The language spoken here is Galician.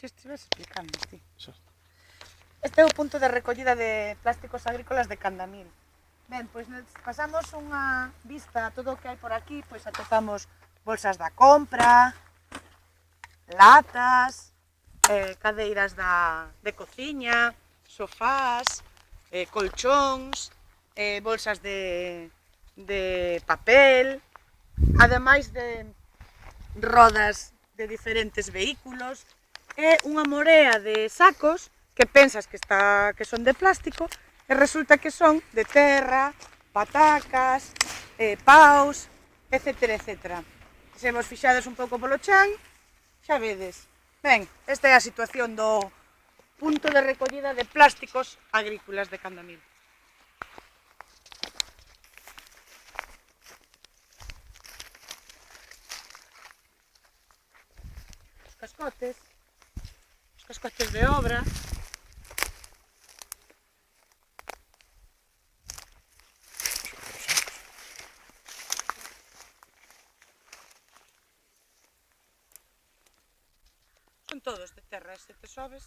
Que estives explicando, ti. Certo. Este é o punto de recollida de plásticos agrícolas de Candamil. Ben, pois pasamos unha vista a todo o que hai por aquí, pois atopamos bolsas da compra, latas, cadeiras de cociña, sofás, colchóns, bolsas de papel, ademais de rodas de diferentes vehículos e unha morea de sacos que pensas que son de plástico e resulta que son de terra, patacas, paus, etc. etc. Se vos fixades un pouco polo chan, xa vedes. Ben, esta é a situación do punto de recollida de plásticos agrícolas de Candamil. Os cascotes de obra. Son todos de terra, se te sobes.